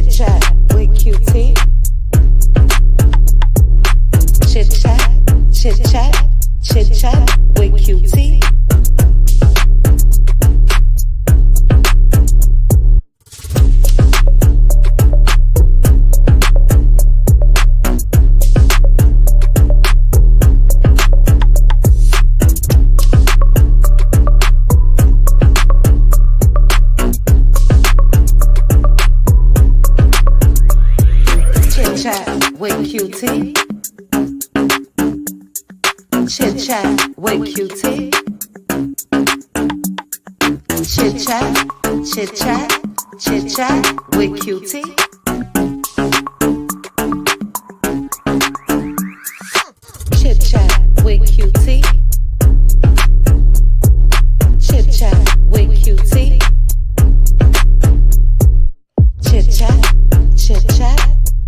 Chit chat with QT. Chit chat, chit chat, chit chat with QT. With QT. Chit chat with QT. Chit chat, chit chat, chit chat with QT. Chit chat with QT. Chit chat with QT. Chit chat, chit chat.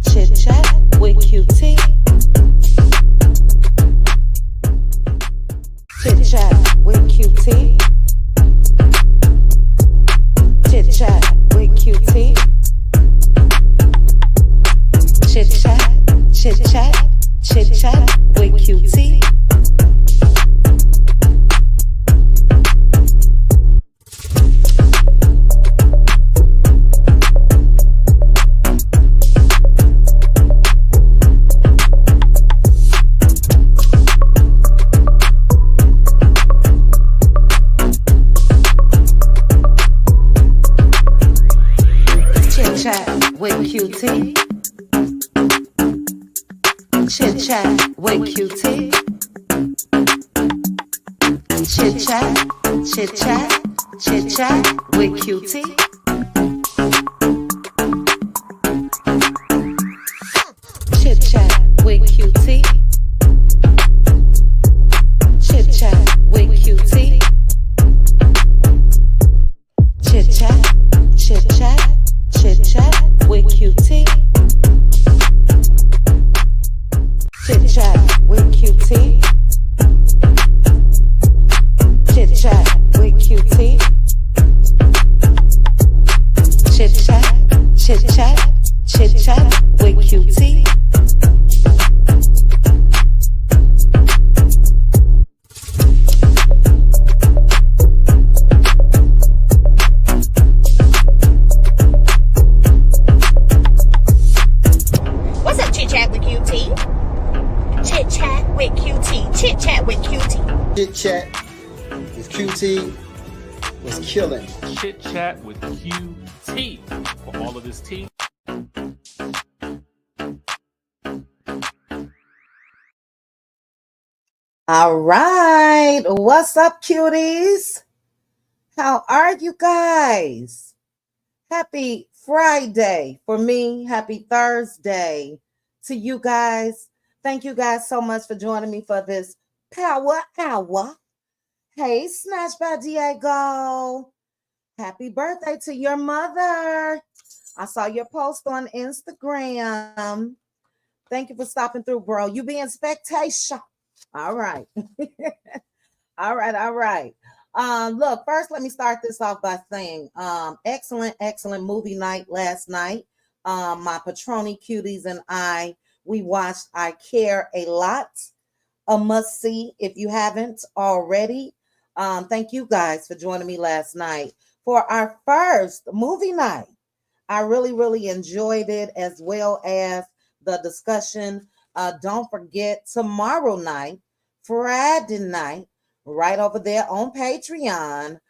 Chit chat with QT. Chit chat with QT. Chit chat with QT. Chit chat, chit chat, chit chat with QT. With QT. Chit chat with QT. Chit chat, chit chat, chit chat with QT. Chit chat with QT. Chit chat with QT. Chit chat, chit chat, chit chat with QT. Chit chat with QT. Chit chat with QT. Chit chat, chit chat, chit chat with QT. Chit Chat with QT was killing. Chit Chat with QT for all of this tea. All right. What's up, cuties? How are you guys? Happy Friday for me. Happy Thursday to you guys. Thank you guys so much for joining me for this Power Hour. Hey, Snatch by Diego. Happy birthday to your mother. I saw your post on Instagram. Thank you for stopping through, bro. You be in spectation. All right. All right. Look, first, let me start this off by saying excellent movie night last night. My Patroni Cuties and we watched I Care a Lot. A must see if you haven't already. Thank you guys for joining me last night for our first movie night. I really enjoyed it, as well as the discussion. Don't forget, tomorrow night, Friday night, right over there on Patreon,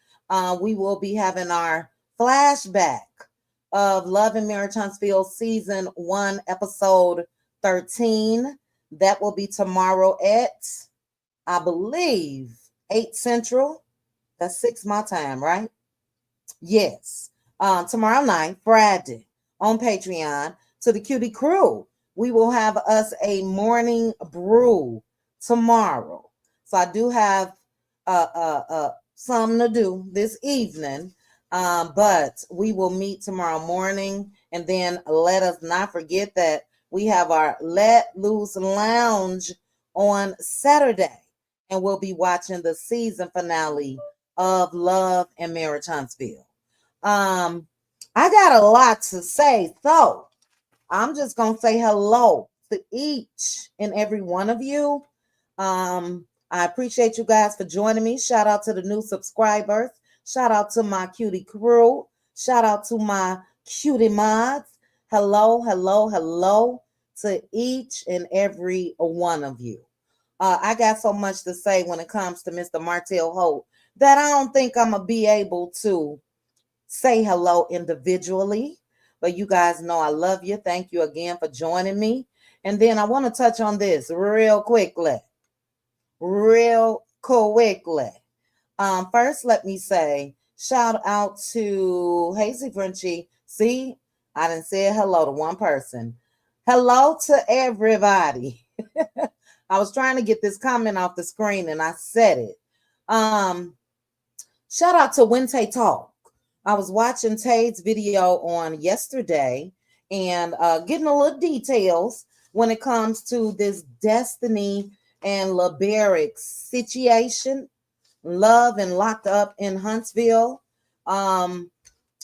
we will be having our flashback of Love and Marriage Huntsville Season 1, Episode 13. That will be tomorrow at, I believe, 8 Central. That's 6 my time, right? Yes. Tomorrow night, Friday, on Patreon, to the Cutie Crew, we will have us a morning brew tomorrow. So I do have something to do this evening, but we will meet tomorrow morning. And then let us not forget that we have our Let Loose Lounge on Saturday, and we'll be watching the season finale of Love and Marriage Huntsville. I got a lot to say, so I'm just going to say hello to each and every one of you. I appreciate you guys for joining me. Shout out to the new subscribers. Shout out to my cutie crew. Shout out to my cutie mods. Hello, hello, hello to each and every one of you. I got so much to say when it comes to Mr. Martell Holt that I don't think I'm going to be able to say hello individually. But you guys know I love you. Thank you again for joining me. And then I want to touch on this real quickly. First, let me say shout out to Hazy Frenchie. See, I didn't say hello to one person. Hello to everybody. I was trying to get this comment off the screen and I said it. Shout out to Wente Talk. I was watching Tade's video on yesterday and getting a little details when it comes to this Destiny and LeBaric situation, love and locked up in Huntsville. And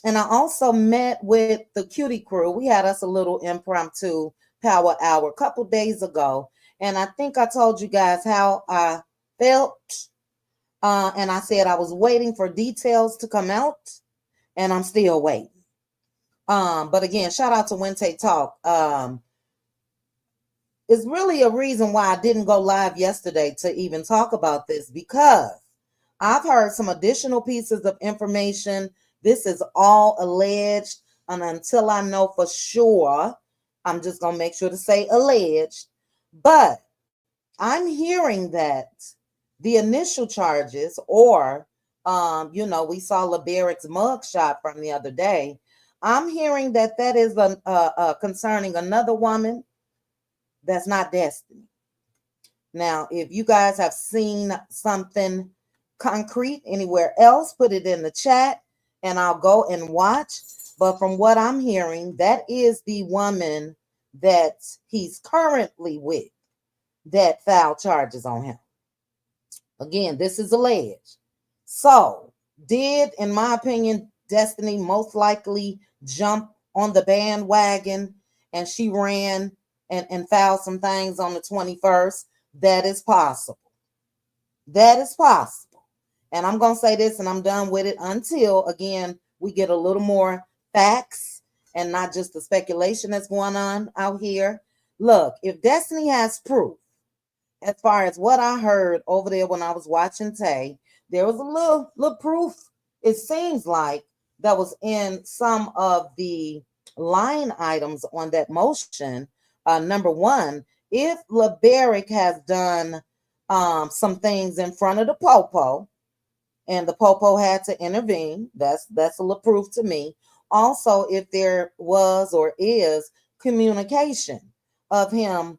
I also met with the Cutie crew. We had us a little impromptu power hour a couple days ago. And I think I told you guys how I felt. And I said I was waiting for details to come out. And I'm still waiting. But again, shout out to Wente Talk. It's really a reason why I didn't go live yesterday to even talk about this, because I've heard some additional pieces of information. This is all alleged, and until I know for sure, I'm just going to make sure to say alleged. But I'm hearing that the initial charges, or we saw LeBaric's mugshot from the other day. I'm hearing that is concerning another woman that's not Destiny. Now, if you guys have seen something concrete anywhere else, put it in the chat and I'll go and watch. But from what I'm hearing, that is the woman that he's currently with that filed charges on him. Again, this is alleged. So, did, in my opinion, Destiny most likely jump on the bandwagon and she ran and filed some things on the 21st? That is possible. That is possible. And I'm going to say this and I'm done with it until, again, we get a little more facts and not just the speculation that's going on out here. Look, if Destiny has proof, as far as what I heard over there when I was watching Tay, there was a little proof, it seems like, that was in some of the line items on that motion. Number one, if LeBaric has done some things in front of the Popo, and the Popo had to intervene, that's a little proof to me. Also, if there was or is communication of him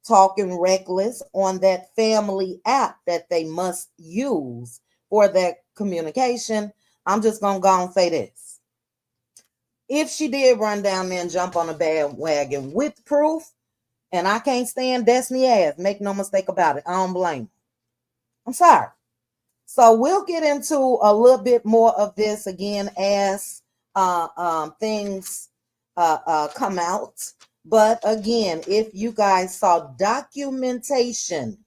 talking reckless on that family app that they must use for that communication, I'm just going to go and say this. If she did run down there and jump on a bandwagon with proof, and I can't stand Destiny ass, make no mistake about it, I don't blame her. I'm sorry. So we'll get into a little bit more of this again as things come out. But again, if you guys saw documentation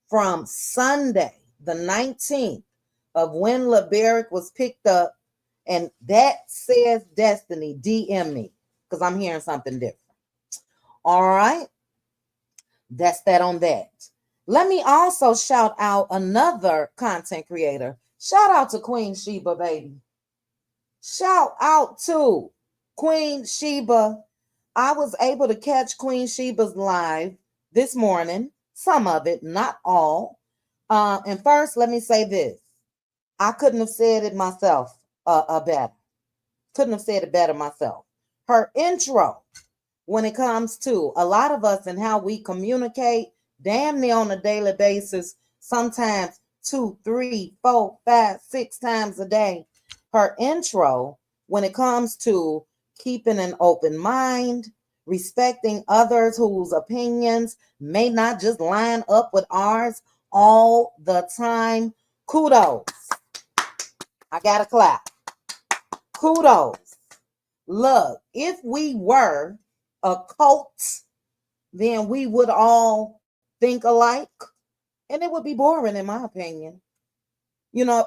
from Sunday, the 19th, of when LeBaric was picked up, and that says Destiny, DM me, because I'm hearing something different. All right. That's that on that. Let me also shout out another content creator. Shout out to Queen Sheba, baby. Shout out to Queen Sheba. I was able to catch Queen Sheba's live this morning. Some of it, not all. And first, let me say this. I couldn't have said it myself better. Couldn't have said it better myself. Her intro, when it comes to a lot of us and how we communicate damn near on a daily basis, sometimes 2, 3, 4, 5, 6 times a day. Her intro, when it comes to keeping an open mind, respecting others whose opinions may not just line up with ours all the time. Kudos. I got to clap. Kudos. Look, if we were a cult, then we would all think alike, and it would be boring, in my opinion.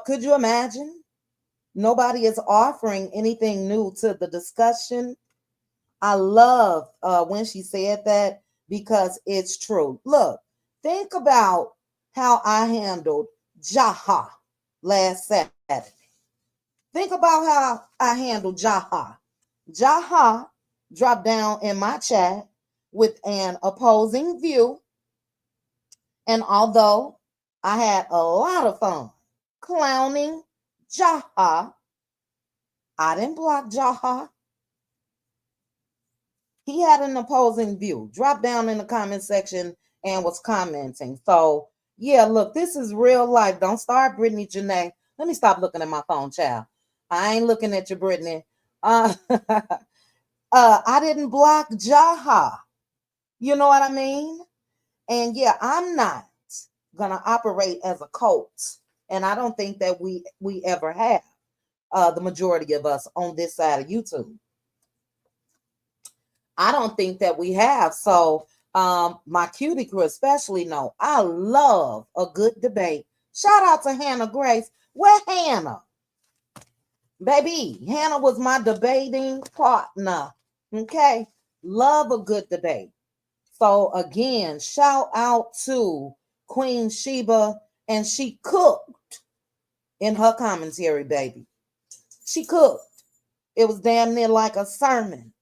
Could you imagine? Nobody is offering anything new to the discussion. I love when she said that because it's true. Look, think about how I handled Jaha last Saturday. Think about how I handled Jaha. Jaha dropped down in my chat with an opposing view. And although I had a lot of fun clowning Jaha, I didn't block Jaha. He had an opposing view, dropped down in the comment section and was commenting. So, yeah, look, this is real life. Don't start, Brittany Janae. Let me stop looking at my phone, child. I ain't looking at you, Brittany. I didn't block Jaha. You know what I mean? And yeah, I'm not gonna operate as a cult, and I don't think that we ever have. The majority of us on this side of YouTube, I don't think that we have. So, my cutie crew especially know I love a good debate. Shout out to Hannah Grace. Where Hannah? Baby, Hannah was my debating partner. Okay, love a good debate. So again, shout out to Queen Sheba, and she cooked in her commentary, baby. She cooked. It was damn near like a sermon.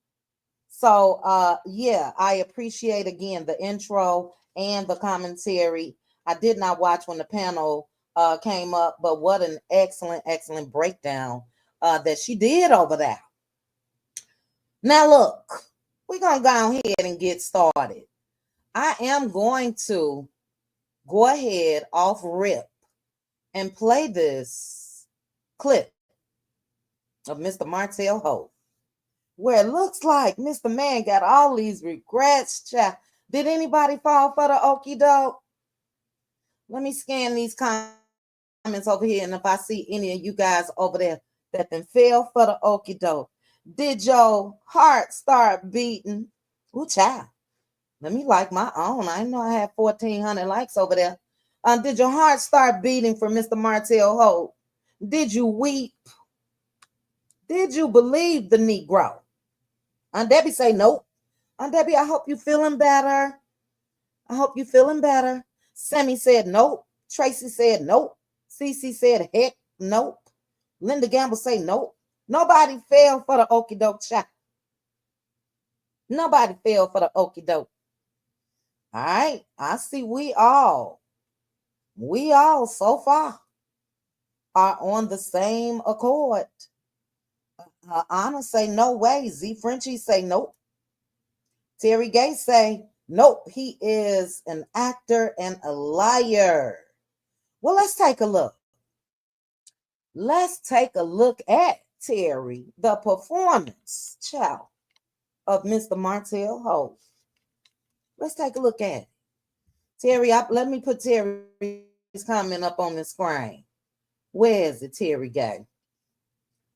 So yeah, I appreciate again the intro and the commentary. I did not watch when the panel came up, but what an excellent breakdown that she did over there. Now look, we're gonna go ahead and get started. I am going to go ahead off rip and play this clip of Mr. Martell Holt, where it looks like Mr. Man got all these regrets. Child. Did anybody fall for the okie doke? Let me scan these comments over here, and if I see any of you guys over there that then fell for the okie doke, did your heart start beating? Ooh, child. Let me like my own. I know I had 1,400 likes over there. Did your heart start beating for Mr. Martell Holt? Did you weep? Did you believe the Negro? Aunt Debbie say nope. Aunt Debbie, I hope you feeling better. I hope you feeling better. Sammy said nope. Tracy said nope. Cece said heck nope. Linda Gamble say nope. Nobody fell for the okie doke shot. Nobody fell for the okie doke. All right, I see we all so far are on the same accord. Anna say no way. Z Frenchie say nope. Terry Gay say nope. He is an actor and a liar. Well, let's take a look. Let's take a look at Terry, the performance, child, of Mr. Martell Holt. Let's take a look at it. Terry, let me put Terry's comment up on the screen. Where is it, Terry Gay?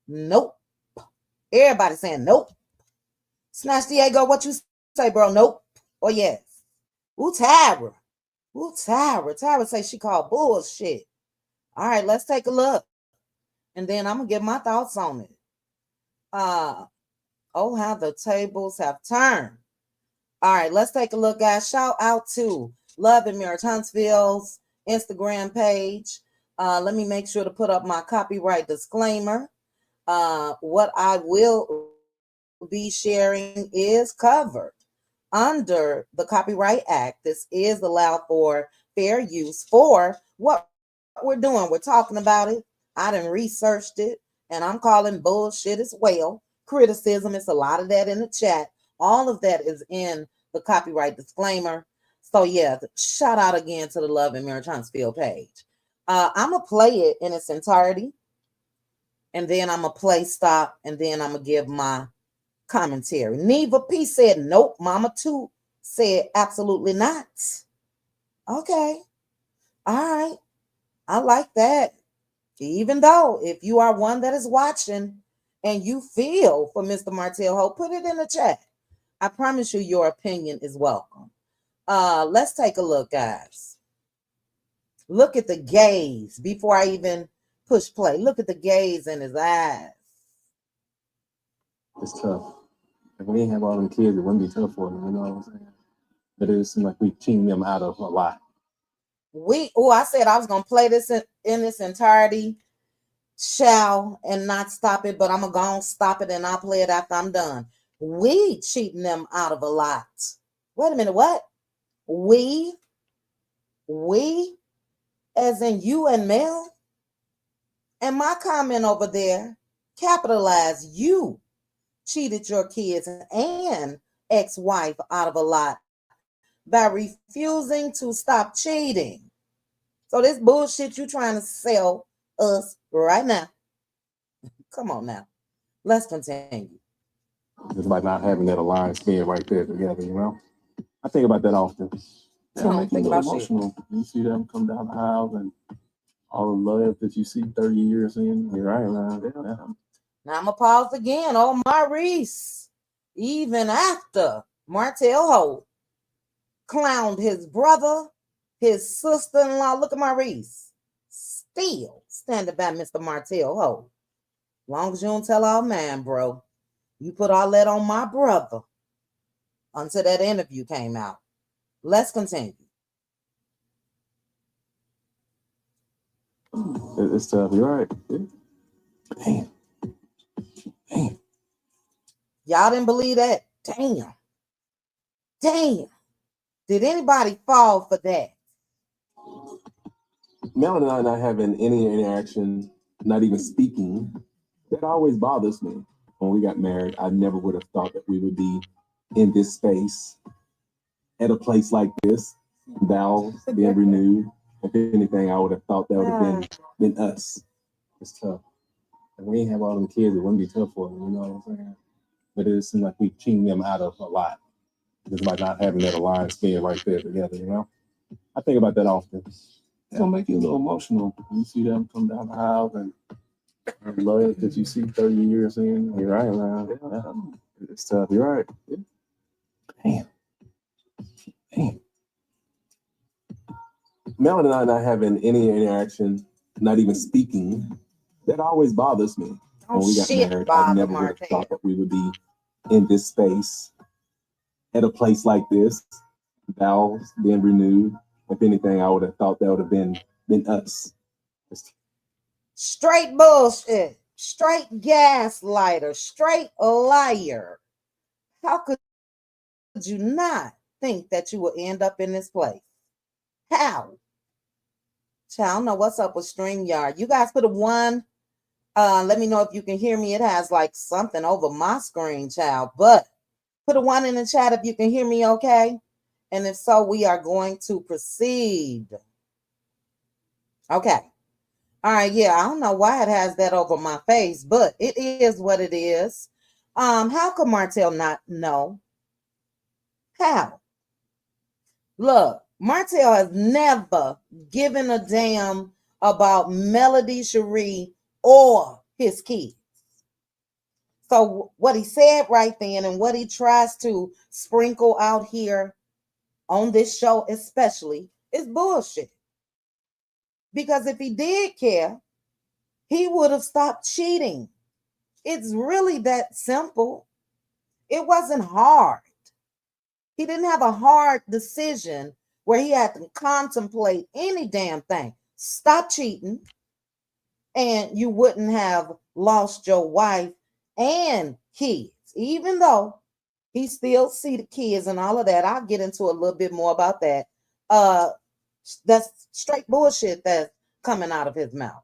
Nope. Everybody saying nope. Snatch Diego, what you say, bro? Nope. Or yes. Ooh, Tyra. Ooh, Tyra. Tyra say she called bullshit. All right, let's take a look. And then I'm going to give my thoughts on it. Oh, how the tables have turned. All right, let's take a look, guys. Shout out to Love and Mirror Huntsville's Instagram page. Let me make sure to put up my copyright disclaimer. What I will be sharing is covered under the Copyright Act. This is allowed for fair use for what we're doing. We're talking about it. I done researched it, and I'm calling bullshit as well. Criticism, it's a lot of that in the chat. All of that is in the copyright disclaimer. So yeah, shout out again to the Love and Marriage Huntsville page. I'm going to play it in its entirety, and then I'm going to play stop, and then I'm going to give my commentary. Neva P said, nope. Mama 2 said, absolutely not. Okay. All right. I like that. Even though if you are one that is watching and you feel for Mr. Martell Holt, put it in the chat. I promise you your opinion is welcome. Let's take a look, guys. Look at the gaze before I even push play. Look at the gaze in his eyes. It's tough. If we didn't have all them kids, it wouldn't be tough for them, you know what I'm saying? But it seems like we cheating them out of a lot. I said I was gonna play this in its entirety, and not stop it, but I'm gonna stop it and I'll play it after I'm done. We cheating them out of a lot. Wait a minute, what? We, as in you and Mel? And my comment over there, capitalize, you cheated your kids and ex-wife out of a lot by refusing to stop cheating. So this bullshit you trying to sell us right now. Come on now. Let's continue. It's like not having that alliance being right there together, you know? I think about that often. It'll make you a little emotional. You see them come down the aisle and all the love that you see 30 years in, you're right around there. Now I'm going to pause again. Oh, Maurice, even after Martel Holt clowned his brother, his sister-in-law, look at Maurice, still standing by Mr. Martel Holt. Long as you don't tell our man, bro, you put all that on my brother until that interview came out. Let's continue. It's tough. You're right. Damn. Y'all didn't believe that? Damn. Did anybody fall for that? Mel and I not having any interaction, not even speaking, that always bothers me. When we got married, I never would have thought that we would be in this space at a place like this, vows being renewed. If anything, I would have thought that would have been us. It's tough. If we didn't have all them kids, it wouldn't be tough for them, you know what I'm saying? But it seems like we cheating them out of a lot. Just by not having that alliance being right there together, you know? I think about that often. It'll make you a little emotional. You see them come down the aisle and love that you see 30 years in, you're right around there. It's tough. You're right. Damn. Mel and I not having any interaction, not even speaking, that always bothers me. When we got married, I never would have thought that we would be in this space at a place like this, vows being renewed. If anything, I would have thought that would have been us. Straight bullshit, straight gaslighter, straight liar. How could you not think that you will end up in this place? How? Child, I don't know what's up with StreamYard. You guys put a 1. Let me know if you can hear me. It has like something over my screen, child. But put a 1 in the chat if you can hear me okay. And if so, we are going to proceed. Okay. All right, yeah, I don't know why it has that over my face, but it is what it is. How could Martell not know? How? Look, Martell has never given a damn about Melody Cherie or his kids. So what he said right then and what he tries to sprinkle out here on this show especially is bullshit. Because if he did care, he would have stopped cheating. It's really that simple. It wasn't hard. He didn't have a hard decision where he had to contemplate any damn thing. Stop cheating, and you wouldn't have lost your wife and kids, even though he still see the kids and all of that. I'll get into a little bit more about that. That's straight bullshit that's coming out of his mouth.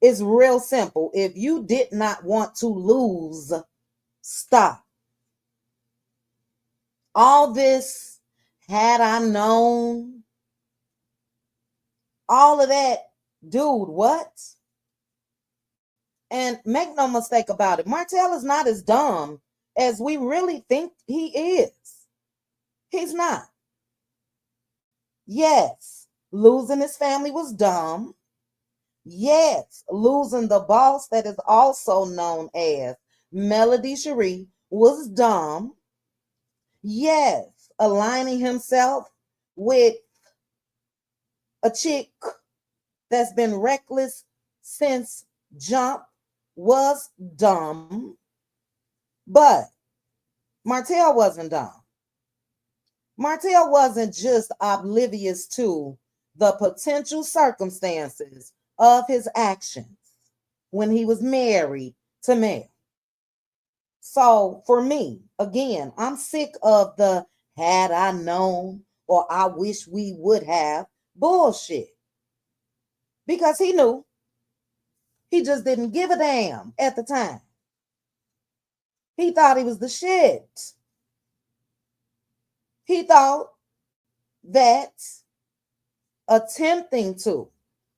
It's real simple. If you did not want to lose, stop. All this, had I known, all of that, dude, what? And make no mistake about it, Martell is not as dumb as we really think he is. He's not. Yes, losing his family was dumb. Yes, losing the boss that is also known as Melody Cherie was dumb. Yes, aligning himself with a chick that's been reckless since jump was dumb. But Martell wasn't dumb. Martell wasn't just oblivious to the potential circumstances of his actions when he was married to Mel. So for me, again, I'm sick of the had I known or I wish we would have bullshit. Because he knew. He just didn't give a damn at the time. He thought he was the shit. He thought that attempting to,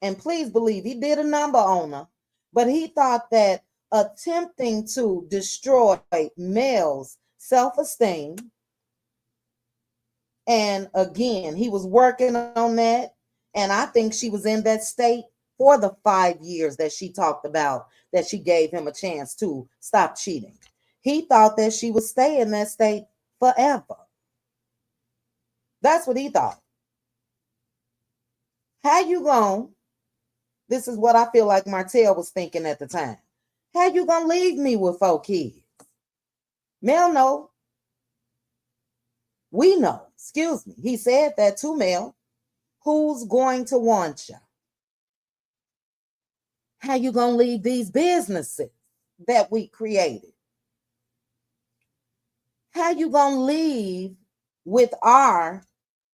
and please believe he did a number on her, but he thought that attempting to destroy Mel's self-esteem, and again, he was working on that, and I think she was in that state for the 5 years that she talked about, that she gave him a chance to stop cheating. He thought that she would stay in that state forever. That's what he thought. How you going? This is what I feel like Martell was thinking at the time. How you gonna leave me with 4 kids? Mel know. We know. Excuse me. He said that to Mel. Who's going to want you? How you gonna leave these businesses that we created? How you gonna leave with our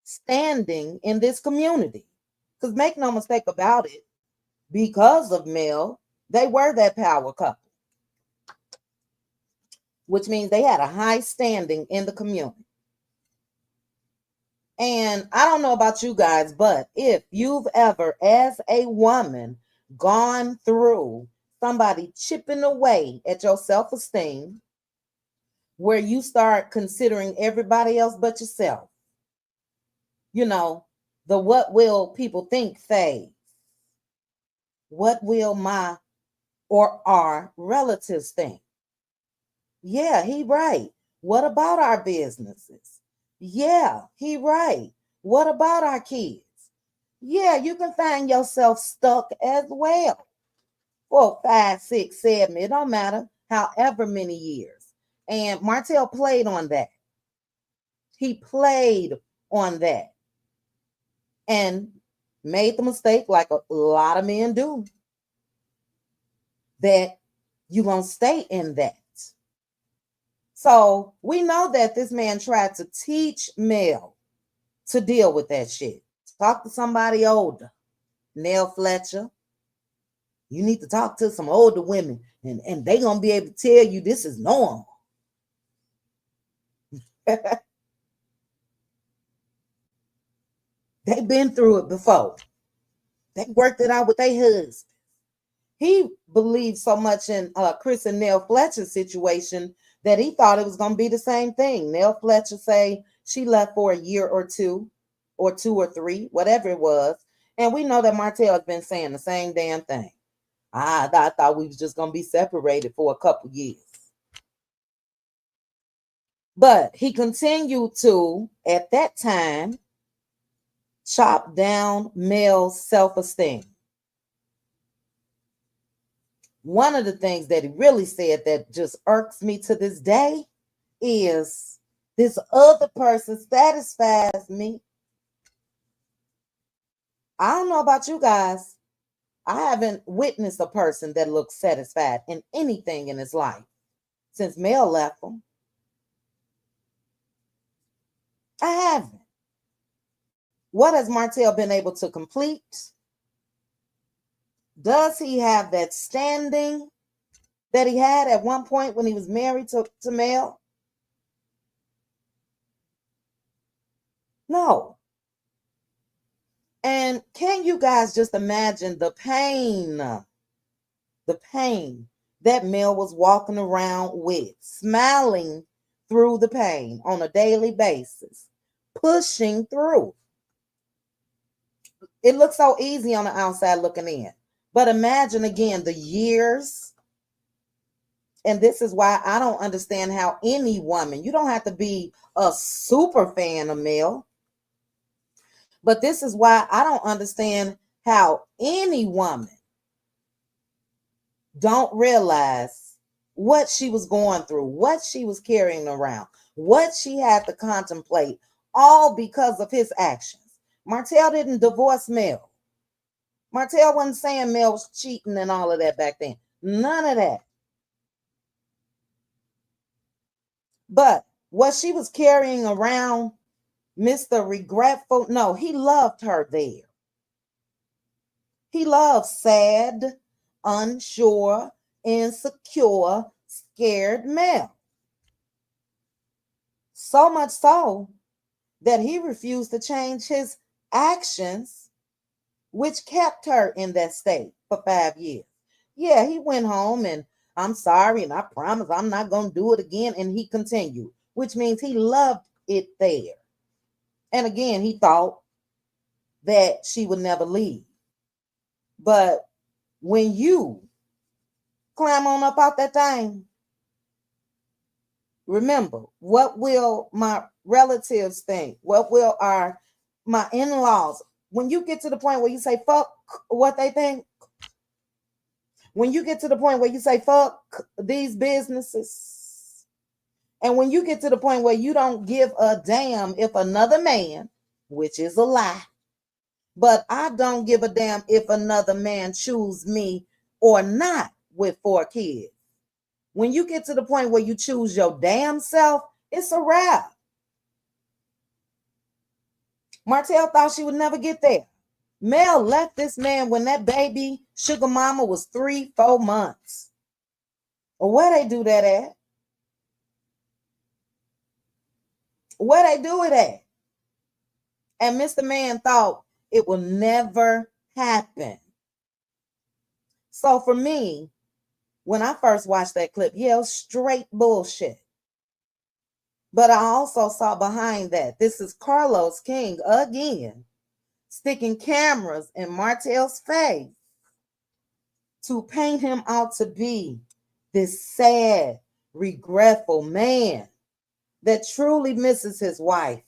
standing in this community? Because make no mistake about it, because of Mel, they were that power couple, which means they had a high standing in the community. And I don't know about you guys, but if you've ever, as a woman, gone through somebody chipping away at your self-esteem, where you start considering everybody else but yourself, you know, the what will people think phase. What will my or our relatives think? Yeah, he right. What about our businesses? Yeah, he right. What about our kids? Yeah, you can find yourself stuck as well for 5, 6, 7. It don't matter. However many years. And Martell played on that. He played on that and made the mistake, like a lot of men do, that you're going to stay in that. So we know that this man tried to teach Mel to deal with that shit. Talk to somebody older. Nell Fletcher. You need to talk to some older women, and they're going to be able to tell you this is normal. They've been through it before. They worked it out with their husbands. He believed so much in Chris and Nell Fletcher's situation that he thought it was going to be the same thing. Nell Fletcher say she left for a year or 2 or 3, whatever it was. And we know that Martell has been saying the same damn thing. I thought we was just going to be separated for a couple years. But he continued to, at that time, chop down Mel's self-esteem. One of the things that he really said that just irks me to this day is this other person satisfies me. I don't know about you guys. I haven't witnessed a person that looks satisfied in anything in his life since Mel left him. I haven't. What has Martell been able to complete? Does he have that standing that he had at one point when he was married to Mel? No. And can you guys just imagine the pain that Mel was walking around with, smiling through the pain on a daily basis, pushing through? It looks so easy on the outside looking in. But imagine again the years. And this is why I don't understand how any woman, you don't have to be a super fan of Mel, but this is why I don't understand how any woman don't realize what she was going through, what she was carrying around, what she had to contemplate, all because of his actions. Martell didn't divorce Mel. Martell wasn't saying Mel was cheating and all of that back then. None of that. But what she was carrying around, Mr. Regretful, no, he loved her there. He loved sad, unsure, insecure, scared Mel. So much so that he refused to change his actions, which kept her in that state for 5 years. Yeah, he went home and I'm sorry and I promise I'm not going to do it again. And he continued, which means he loved it there. And again, he thought that she would never leave. But when you climb on up out that thing, remember, what will my relatives think? What will my in-laws? When you get to the point where you say fuck what they think, when you get to the point where you say fuck these businesses, and when you get to the point where you don't give a damn if another man, which is a lie, but I don't give a damn if another man choose me or not with 4 kids. When you get to the point where you choose your damn self, it's a wrap. Martell thought she would never get there. Mel left this man when that baby sugar mama was 3-4 months. Or where they do that at? Where they do it at? And Mr. Man thought it will never happen. So for me, when I first watched that clip, yeah, it was straight bullshit. But I also saw behind that, this is Carlos King again, sticking cameras in Martell's face to paint him out to be this sad, regretful man that truly misses his wife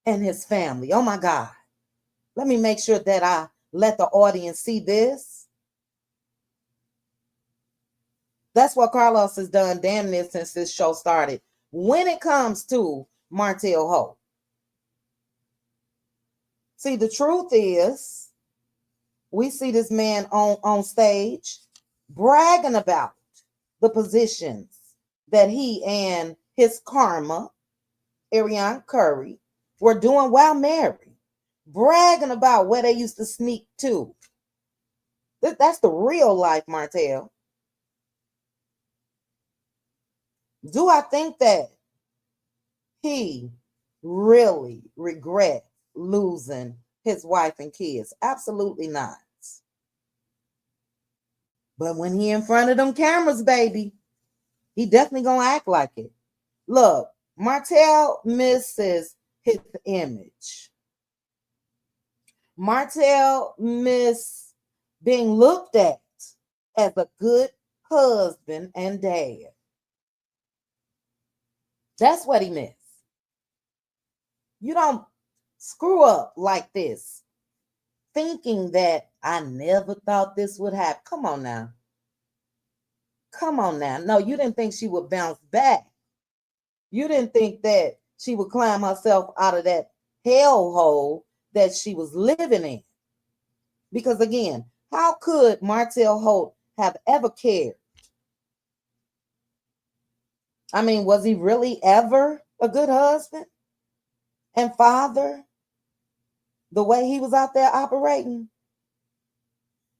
and his family. Oh my God. Let me make sure that I let the audience see this. That's what Carlos has done damn near since this show started. When it comes to Martell Holt. See, the truth is, we see this man on stage bragging about the positions that he and his karma, Ariane Curry, were doing while married. Bragging about where they used to sneak to. That's the real life, Martell. Do I think that he really regrets losing his wife and kids? Absolutely not. But when he in front of them cameras, baby, he definitely gonna act like it. Look, Martell misses his image. Martell miss being looked at as a good husband and dad. That's what he missed. You don't screw up like this, thinking that I never thought this would happen. Come on now. Come on now. No, you didn't think she would bounce back. You didn't think that she would climb herself out of that hellhole that she was living in. Because again, how could Martell Holt have ever cared? I mean, was he really ever a good husband and father the way he was out there operating?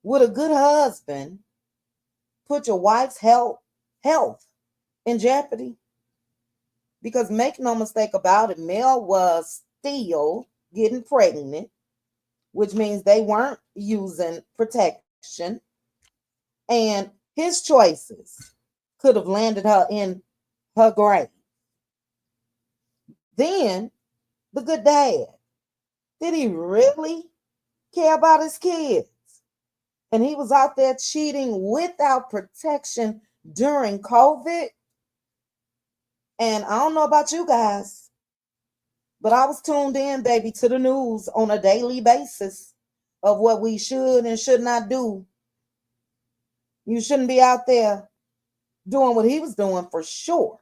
Would a good husband put your wife's health in jeopardy? Because make no mistake about it, Mel was still getting pregnant, which means they weren't using protection. And his choices could have landed her in her grave. Then the good dad, did he really care about his kids and he was out there cheating without protection during COVID. And I don't know about you guys, but I was tuned in, baby, to the news on a daily basis of what we should and should not do. You shouldn't be out there doing what he was doing for sure.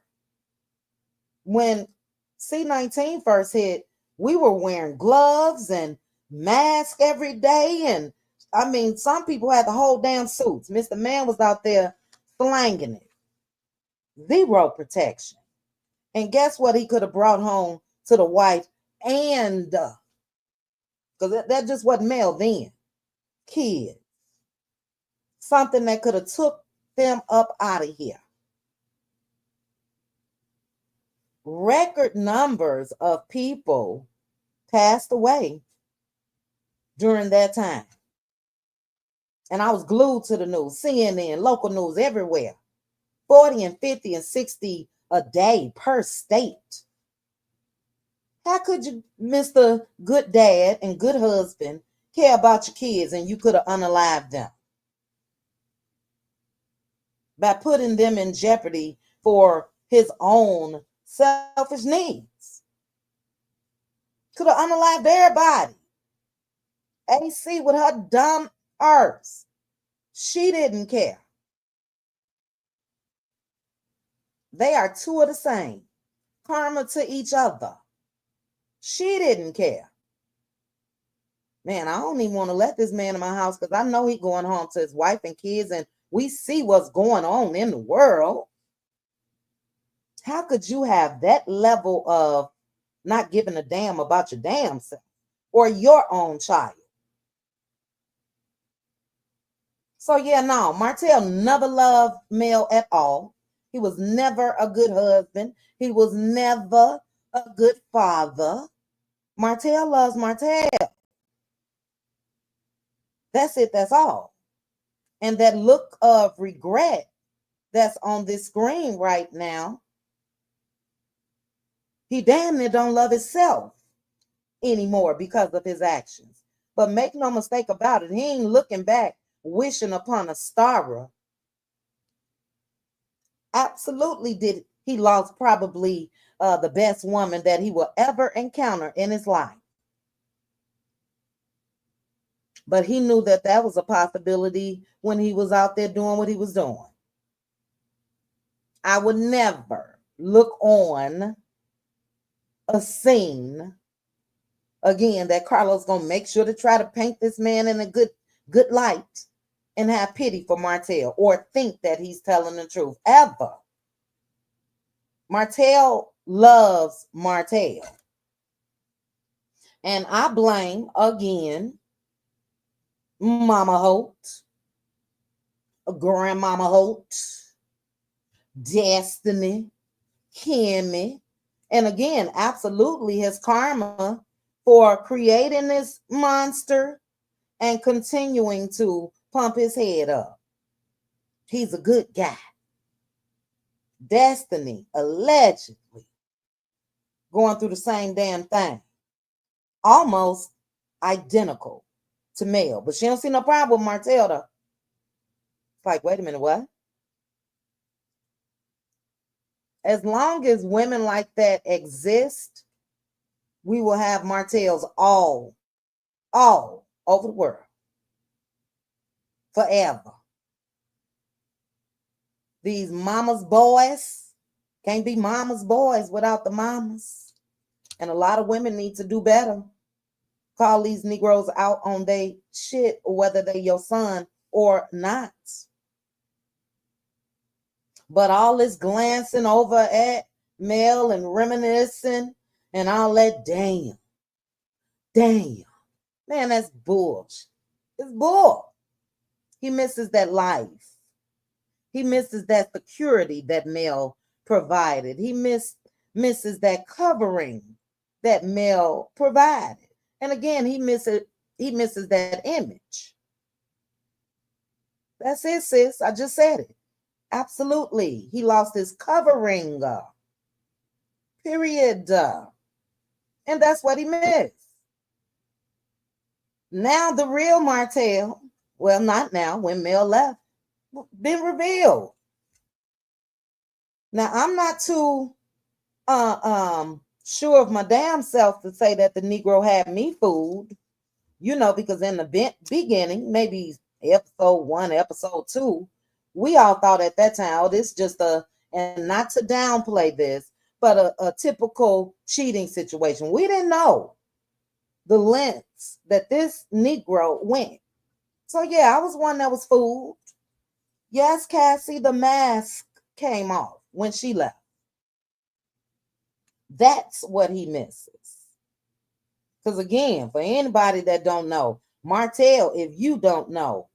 When C-19 first hit, we were wearing gloves and masks every day. And I mean, some people had the whole damn suits. Mr. Man was out there slanging it. Zero protection. And guess what he could have brought home to the wife? And because that just wasn't male then. Kids. Something that could have took them up out of here. Record numbers of people passed away during that time. And I was glued to the news, CNN, local news, everywhere. 40 and 50 and 60 a day per state. How could you, Mr. Good Dad and Good Husband, care about your kids and you could have unalived them by putting them in jeopardy for his own selfish needs? Could have unalived everybody. AC with her dumb arse. She didn't care. They are two of the same. Karma to each other. She didn't care. Man, I don't even want to let this man in my house because I know he's going home to his wife and kids, and we see what's going on in the world. How could you have that level of not giving a damn about your damn self or your own child? So yeah, no, Martell never loved Mel at all. He was never a good husband. He was never a good father. Martell loves Martell. That's it, that's all. And that look of regret that's on this screen right now, he damn near don't love himself anymore because of his actions. But make no mistake about it, he ain't looking back wishing upon a star. Absolutely did. He lost probably the best woman that he will ever encounter in his life. But he knew that that was a possibility when he was out there doing what he was doing. I would never look on a scene again that Carlos gonna make sure to try to paint this man in a good light and have pity for Martell or think that he's telling the truth ever. Martell loves Martell. And I blame again Mama Holt, Grandmama Holt, Destiny, Kimmy, and again, absolutely his karma for creating this monster and continuing to pump his head up. He's a good guy. Destiny, allegedly, going through the same damn thing. Almost identical to Mel, but she don't see no problem with Martell though. It's like, wait a minute, what? As long as women like that exist, we will have Martells all over the world. Forever. These mama's boys can't be mama's boys without the mamas. And a lot of women need to do better. Call these Negroes out on their shit, whether they your son or not. But all this glancing over at Mel and reminiscing and all that, damn. Man, that's bullshit. It's bull. He misses that life. He misses that security that Mel provided. He misses that covering that Mel provided. And again, he misses that image. That's it, sis. I just said it. Absolutely. He lost his covering. Period. And that's what he missed. Now the real Martell Well, not now, when Mel left, been revealed. Now, I'm not too sure of my damn self to say that the Negro had me fooled, because in the beginning, maybe episode 1, episode 2, we all thought at that time, oh, this just and not to downplay this, but a typical cheating situation. We didn't know the lengths that this Negro went. So yeah, I was one that was fooled. Yes, Cassie, the mask came off when she left. That's what he misses. Because again, for anybody that don't know, Martell, if you don't know,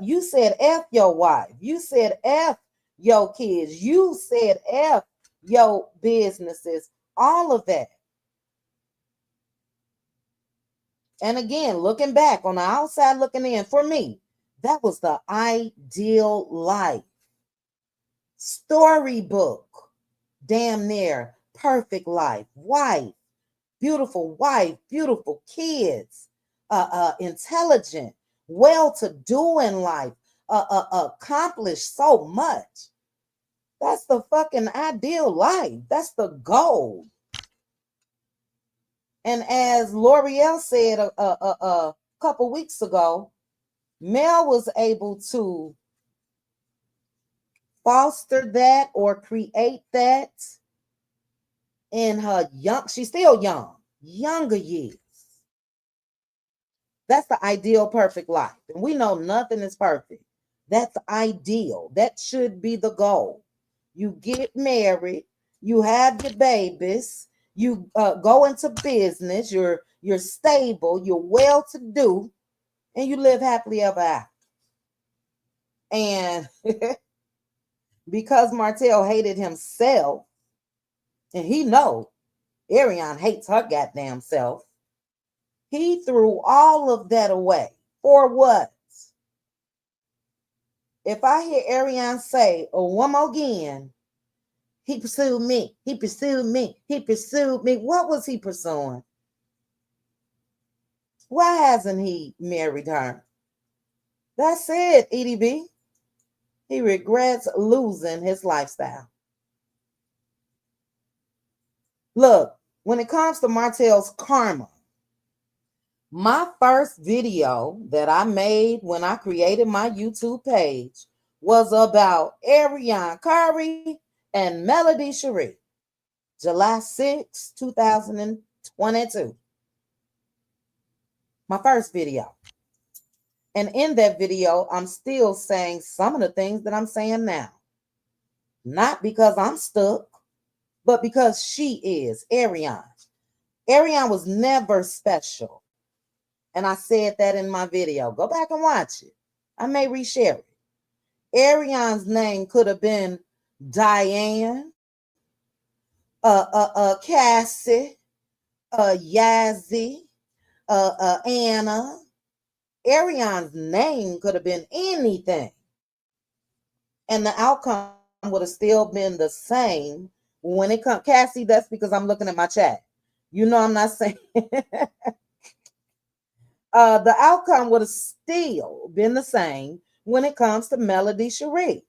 you said F your wife, you said F your kids, you said F your businesses, all of that. And again, looking back on the outside, looking in, for me, that was the ideal life. Storybook, damn near perfect life. Wife, beautiful kids, intelligent, well-to-do in life, accomplished so much. That's the fucking ideal life. That's the goal. And as L'Oreal said a couple weeks ago, Mel was able to foster that or create that in her she's still younger years. That's the ideal perfect life. And we know nothing is perfect. That's ideal. That should be the goal. You get married, you have your babies, you go into business, you're stable, you're well-to-do, and you live happily ever after. And because Martell hated himself, and he know Ariane hates her goddamn self, he threw all of that away. For what? If I hear Ariane say, oh, one more again, he pursued me, he pursued me, he pursued me. What was he pursuing? Why hasn't he married her? That's it, EDB. He regrets losing his lifestyle. Look, when it comes to Martell's karma, my first video that I made when I created my YouTube page was about Ariane Curry and Melody Cherie, July 6, 2022. My first video. And in that video, I'm still saying some of the things that I'm saying now. Not because I'm stuck, but because she is, Ariane. Ariane was never special. And I said that in my video. Go back and watch it. I may reshare it. Ariane's name could have been Diane, Cassie, Yazzie, Anna. Ariane's name could have been anything. And the outcome would have still been the same. When it comes, Cassie, that's because I'm looking at my chat. I'm not saying the outcome would have still been the same when it comes to Melody Cherie.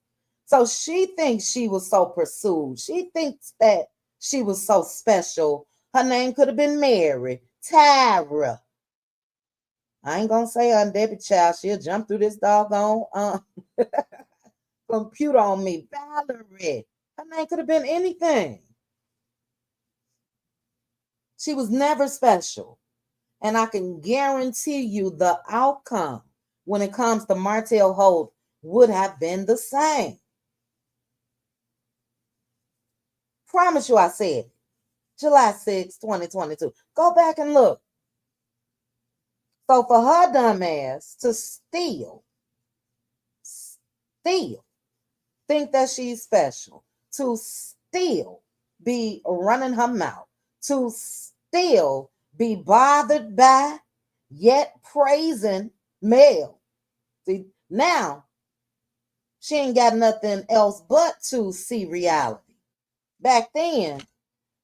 So she thinks she was so pursued. She thinks that she was so special. Her name could have been Mary, Tyra. I ain't gonna say her Debbie child. She'll jump through this doggone computer on me. Valerie. Her name could have been anything. She was never special. And I can guarantee you the outcome when it comes to Martell Holt would have been the same. Promise you I said it. July 6, 2022. Go back and look. So for her dumb ass to still think that she's special, to still be running her mouth, to still be bothered by, yet praising Mel. See, now she ain't got nothing else but to see reality. Back then,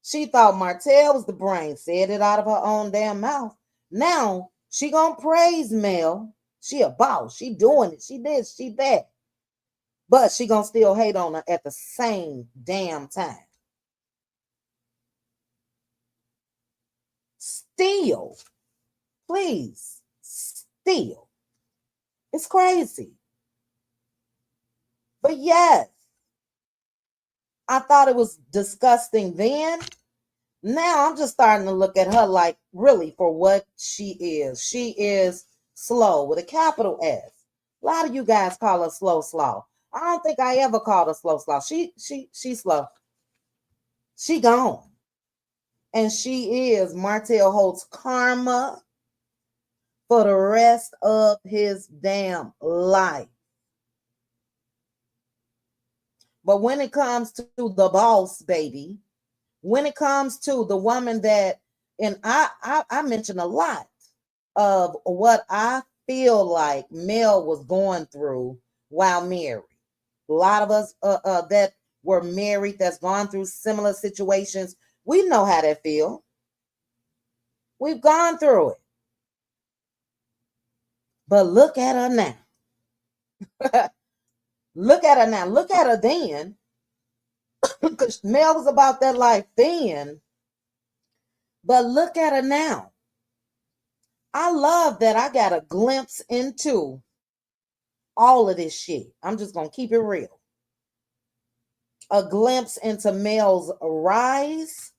she thought Martell was the brain, said it out of her own damn mouth. Now she gonna praise Mel. She a boss. She doing it. She this, she that. But she gonna still hate on her at the same damn time. Still, please, still. It's crazy. But yes, I thought it was disgusting then. Now I'm just starting to look at her like really for what she is. She is slow with a capital S. A lot of you guys call her slow. I don't think I ever called her slow. She's slow. She gone. And she is Martel Holt's karma for the rest of his damn life. But when it comes to the boss, baby, when it comes to the woman that, and I mentioned a lot of what I feel like Mel was going through while married. A lot of us that were married, that's gone through similar situations, we know how that feels. We've gone through it. But look at her now. Look at her now. Look at her then. Because Mel was about that life then. But look at her now. I love that I got a glimpse into all of this shit. I'm just going to keep it real. A glimpse into Mel's rise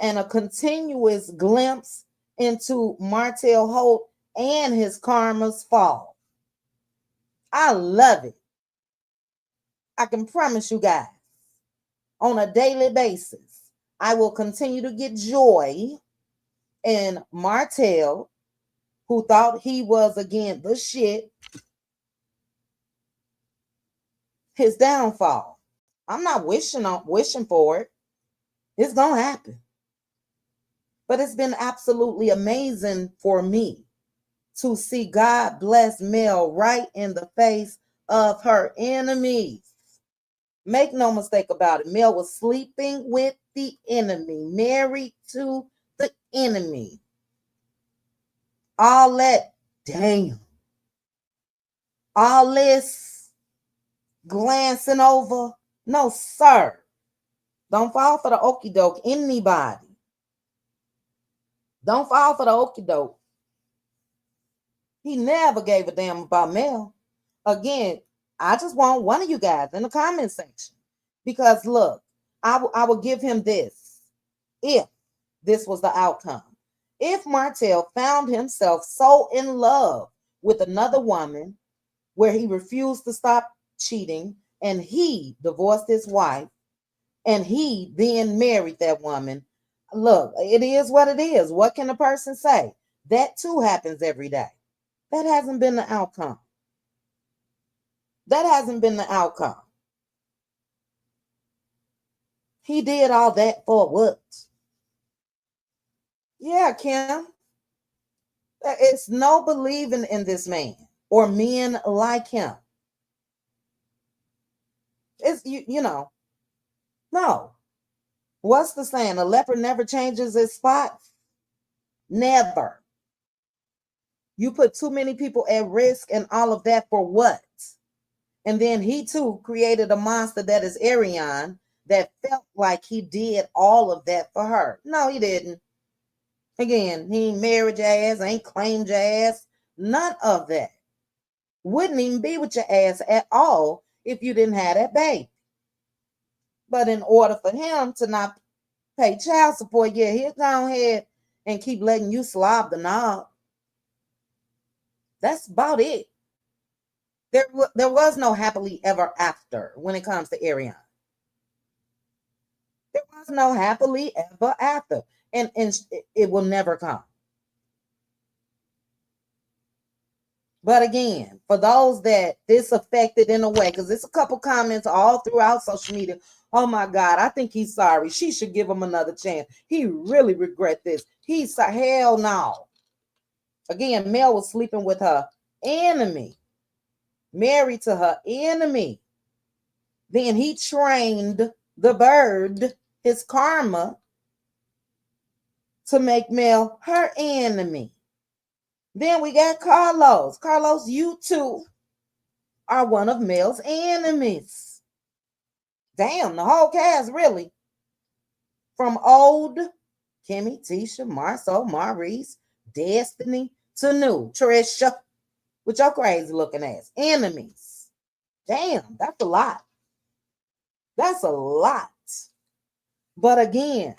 and a continuous glimpse into Martel Holt and his karma's fall. I love it. I can promise you guys, on a daily basis, I will continue to get joy in Martel, who thought he was, again, the shit, his downfall. I'm not wishing for it. It's going to happen. But it's been absolutely amazing for me to see God bless Mel right in the face of her enemies. Make no mistake about it. Mel was sleeping with the enemy, married to the enemy. All that, damn. All this glancing over. No, sir. Don't fall for the okie doke, anybody. Don't fall for the okie doke. He never gave a damn about Mel. Again, I just want one of you guys in the comment section. Because look, I will give him this if this was the outcome. If Martel found himself so in love with another woman where he refused to stop cheating and he divorced his wife and he then married that woman, look, it is what it is. What can a person say? That too happens every day. That hasn't been the outcome. That hasn't been the outcome. He did all that for what? Yeah, Kim. It's no believing in this man or men like him. It's you know, no. What's the saying? A leopard never changes its spots. Never. You put too many people at risk and all of that for what? And then he too created a monster that is Ariane that felt like he did all of that for her. No, he didn't. Again, he ain't married your ass, ain't claimed your ass, none of that. Wouldn't even be with your ass at all if you didn't have that baby. But in order for him to not pay child support, yeah, he'll go ahead and keep letting you slob the knob. That's about it. There was no happily ever after when it comes to Ariane. There was no happily ever after. And it will never come. But again, for those that this affected in a way, because there's a couple comments all throughout social media. Oh my God, I think he's sorry. She should give him another chance. He really regret this. He's hell no. Again, Mel was sleeping with her enemy, married to her enemy. Then he trained the bird, his karma, to make Mel her enemy. Then we got Carlos. Carlos, you too are one of Mel's enemies. Damn, the whole cast really. From old Kimmy, Tisha, Marceau, Maurice, Destiny to new Trisha with your crazy looking ass. Enemies. Damn, that's a lot. That's a lot. But again,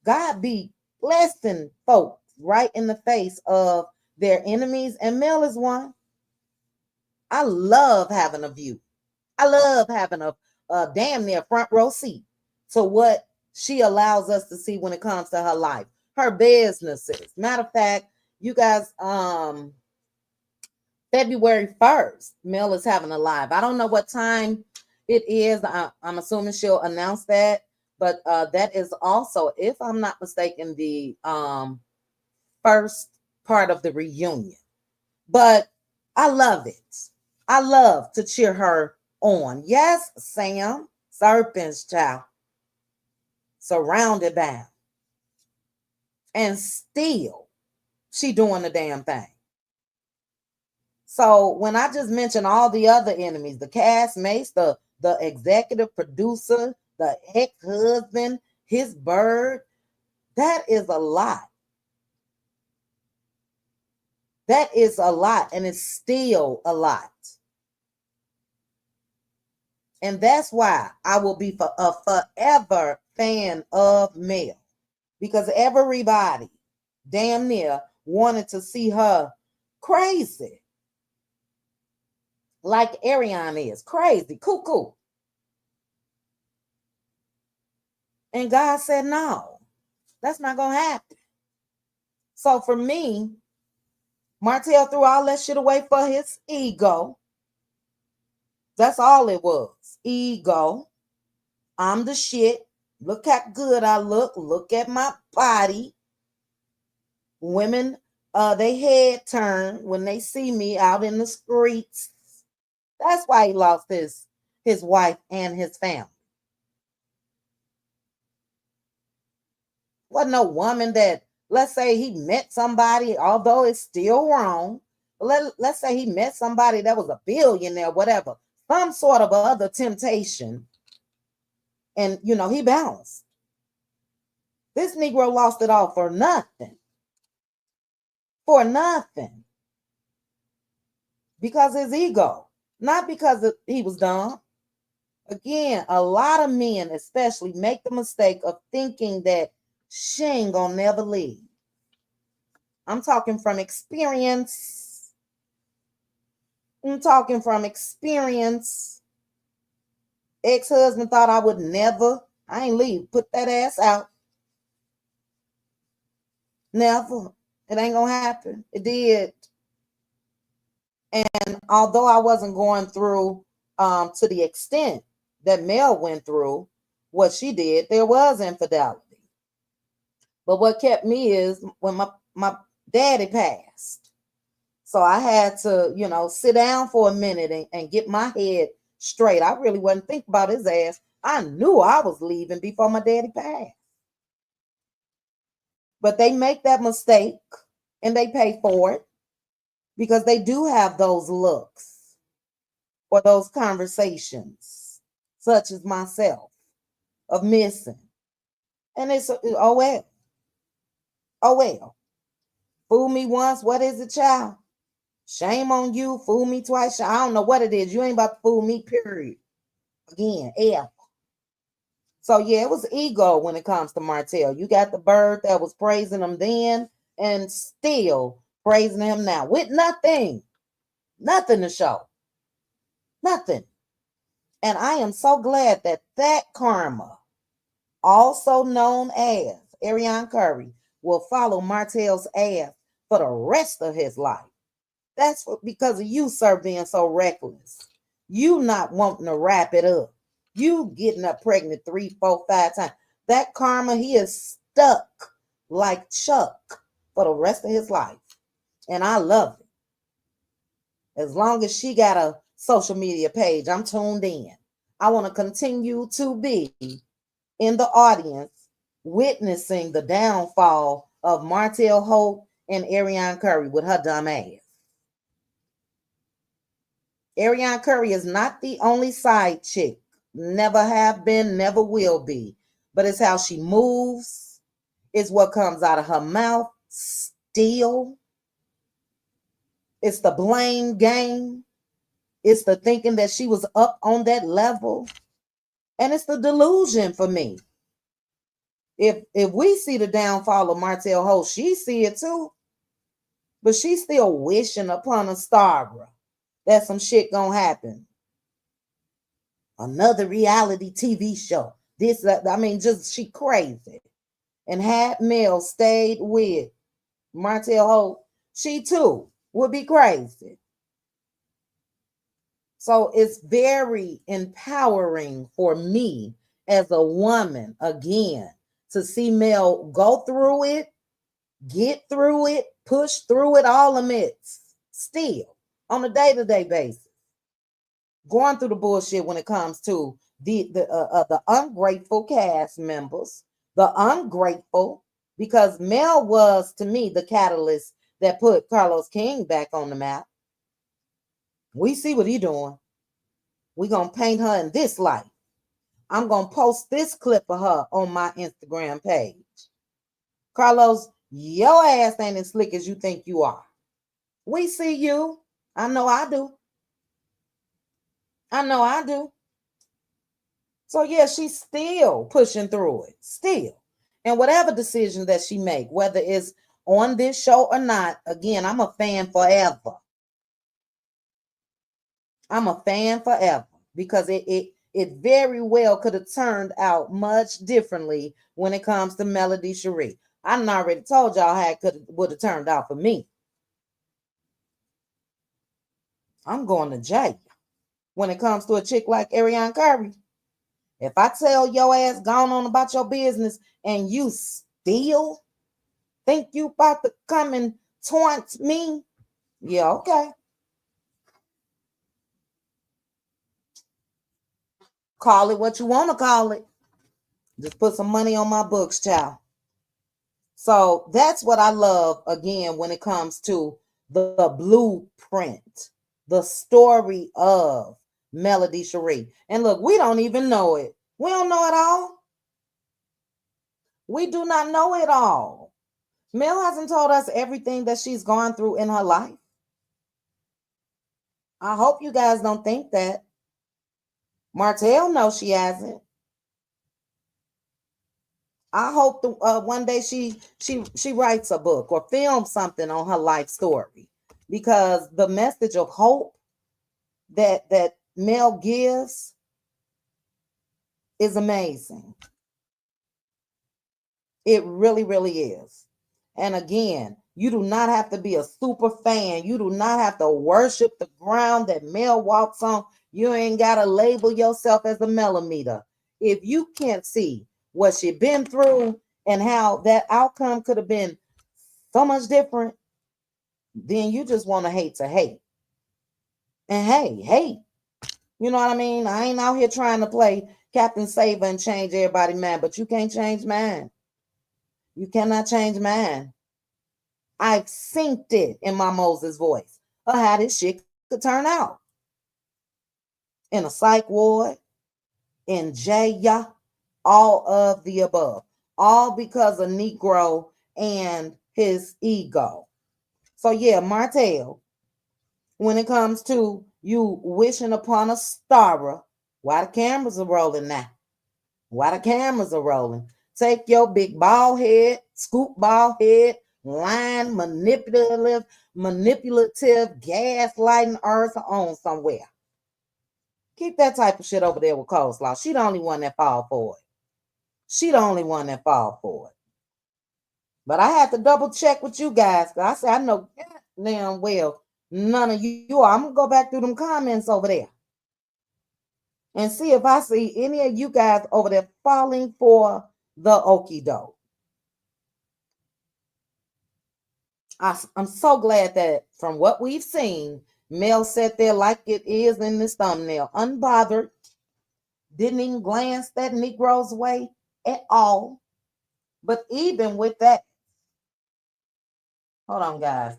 God be blessing folks right in the face of their enemies, and Mel is one. I love having a view. I love having a damn near front row seat to what she allows us to see when it comes to her life, her businesses. Matter of fact, you guys, February 1st, Mel is having a live. I don't know what time it is. I'm assuming she'll announce that, but that is also, if I'm not mistaken, the first part of the reunion. But I love it. I love to cheer her on. Yes, Sam, Serpent's child, surrounded by him. And still, she doing the damn thing. So when I just mentioned all the other enemies, the castmates, the executive producer, the ex-husband, his bird, that is a lot. That is a lot, and it's still a lot. And that's why I will be a forever fan of Mel, because everybody damn near wanted to see her crazy, like Ariane is crazy, cuckoo. And God said, no, that's not going to happen. So for me, Martell threw all that shit away for his ego. That's all it was. Ego. I'm the shit. Look how good I look. Look at my body. Women, they head turn when they see me out in the streets. That's why he lost his wife and his family. Wasn't no woman that, let's say he met somebody, although it's still wrong. Let's say he met somebody that was a billionaire, whatever, some sort of other temptation. And, he bounced. This Negro lost it all for nothing. For nothing. Because his ego, not because he was dumb. Again, a lot of men especially make the mistake of thinking that she ain't gonna never leave. I'm talking from experience. Ex-husband thought I would never. I ain't leave. Put that ass out. Never. It ain't gonna happen. It did. And although I wasn't going through to the extent that Mel went through what she did, there was infidelity. But what kept me is when my daddy passed. So I had to, sit down for a minute and get my head straight. I really wasn't thinking about his ass. I knew I was leaving before my daddy passed. But they make that mistake and they pay for it because they do have those looks or those conversations, such as myself, of missing. And it's, oh well. Oh well. Fool me once, what is it, child? Shame on you. Fool me twice. I don't know what it is. You ain't about to fool me, period. Again, ever. So yeah, it was ego when it comes to Martell. You got the bird that was praising him then and still praising him now with nothing to show. Nothing. And I am so glad that karma, also known as Ariane Curry, will follow Martell's ass for the rest of his life. That's because of you, sir, being so reckless. You not wanting to wrap it up. You getting up pregnant 3, 4, 5 times. That karma, he is stuck like Chuck for the rest of his life. And I love it. As long as she got a social media page, I'm tuned in. I want to continue to be in the audience witnessing the downfall of Martell, Holt, and Ariane Curry with her dumb ass. Ariane Curry is not the only side chick. Never have been, never will be. But it's how she moves. It's what comes out of her mouth. Still. It's the blame game. It's the thinking that she was up on that level. And it's the delusion for me. If we see the downfall of Martell Holt, she see it too. But she's still wishing upon a star that some shit gonna happen. Another reality TV show. Just she crazy. And had Mel stayed with Martell Holt, she too would be crazy. So it's very empowering for me as a woman, again, to see Mel go through it, get through it, push through it all amidst, still, on a day-to-day basis. Going through the bullshit when it comes to the ungrateful cast members, the ungrateful, because Mel was, to me, the catalyst that put Carlos King back on the map. We see what he doing. We're going to paint her in this light. I'm going to post this clip of her on my Instagram page. Carlos, your ass ain't as slick as you think you are. We see you. I know I do. I know I do. So yeah, she's still pushing through it. Still. And whatever decision that she make, whether it's on this show or not, again, I'm a fan forever. I'm a fan forever because it very well could have turned out much differently when it comes to Melody Cherie. I done already told y'all how it would have turned out for me. I'm going to jail when it comes to a chick like Ariane Curry. If I tell your ass gone on about your business and you still think you about to come and taunt me, yeah, okay. Call it what you want to call it. Just put some money on my books, child. So that's what I love, again, when it comes to the blueprint, the story of Melody Cherie. And look, we don't even know it. We don't know it all. We do not know it all. Mel hasn't told us everything that she's gone through in her life. I hope you guys don't think that. Martell knows she hasn't. I hope one day she writes a book or films something on her life story, because the message of hope that Mel gives is amazing. It really, really is. And again, you do not have to be a super fan. You do not have to worship the ground that Mel walks on. You ain't got to label yourself as a millimeter. If you can't see what she been through and how that outcome could have been so much different, then you just want to hate. And hey, hate. You know what I mean? I ain't out here trying to play Captain Saver and change everybody's mind, but you can't change mine. You cannot change mine. I've synced it in my Moses voice of how this shit could turn out. In a psych ward, in jail, all of the above. All because of Negro and his ego. So yeah, Martell, when it comes to you wishing upon a star, why the cameras are rolling now? Why the cameras are rolling? Take your big bald head, scoop bald head, lying, manipulative, gaslighting earth on somewhere. Keep that type of shit over there with Coleslaw. She the only one that fall for it. She the only one that fall for it. But I had to double check with you guys. I said, I know damn well none of you are. I'm going to go back through them comments over there and see if I see any of you guys over there falling for the okie doke. I'm so glad that from what we've seen, Mel sat there like it is in this thumbnail, unbothered, didn't even glance that Negro's way at all. But even with that, Hold on, guys.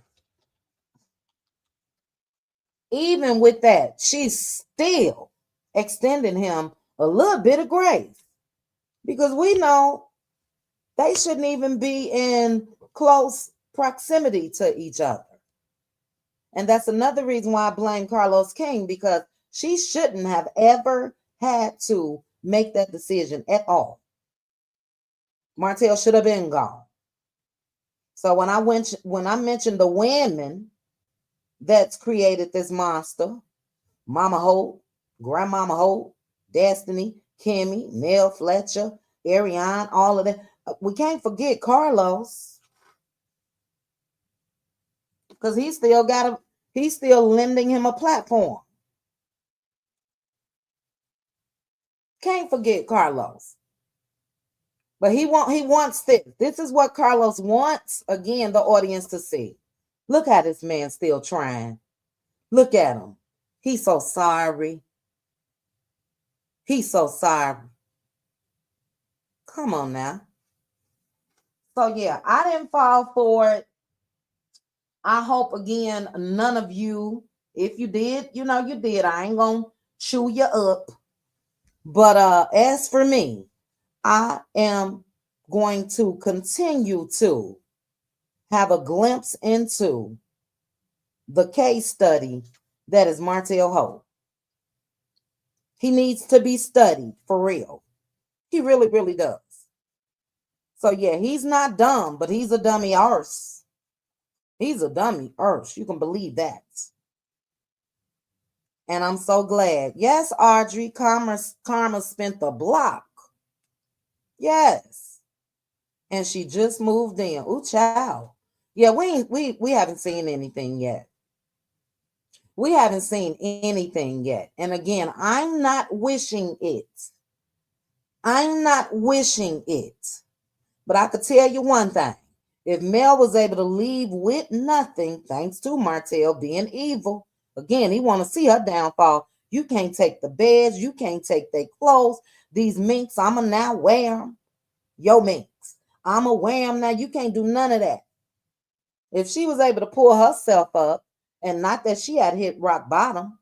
Even with that, she's still extending him a little bit of grace because we know they shouldn't even be in close proximity to each other. And that's another reason why I blame Carlos King, because she shouldn't have ever had to make that decision at all. Martel should have been gone. So when I mentioned the women that's created this monster, Mama Holt, Grandmama Holt, Destiny, Kimmy, Nell Fletcher, Ariane, all of that. We can't forget Carlos, because he's still lending him a platform. Can't forget Carlos. But he wants this. This is what Carlos wants, again, the audience to see. Look at this man still trying. Look at him. He's so sorry. He's so sorry. Come on now. So yeah, I didn't fall for it. I hope, again, none of you, if you did, you know you did. I ain't gonna chew you up. But as for me, I am going to continue to have a glimpse into the case study that is Martel Holt. He needs to be studied for real. He really, really does. So yeah, he's not dumb, but he's a dummy arse. He's a dummy arse. You can believe that. And I'm so glad. Yes, Audrey, Karma spent the block. Yes. And she just moved in. Ooh, child. Yeah, we haven't seen anything yet. We haven't seen anything yet. And again, I'm not wishing it. I'm not wishing it. But I could tell you one thing. If Mel was able to leave with nothing, thanks to Martell being evil, again, he want to see her downfall. You can't take the beds. You can't take their clothes. These minks, I'ma now wear them. Yo, minks, I'ma wear them now. You can't do none of that. If she was able to pull herself up, and not that she had hit rock bottom,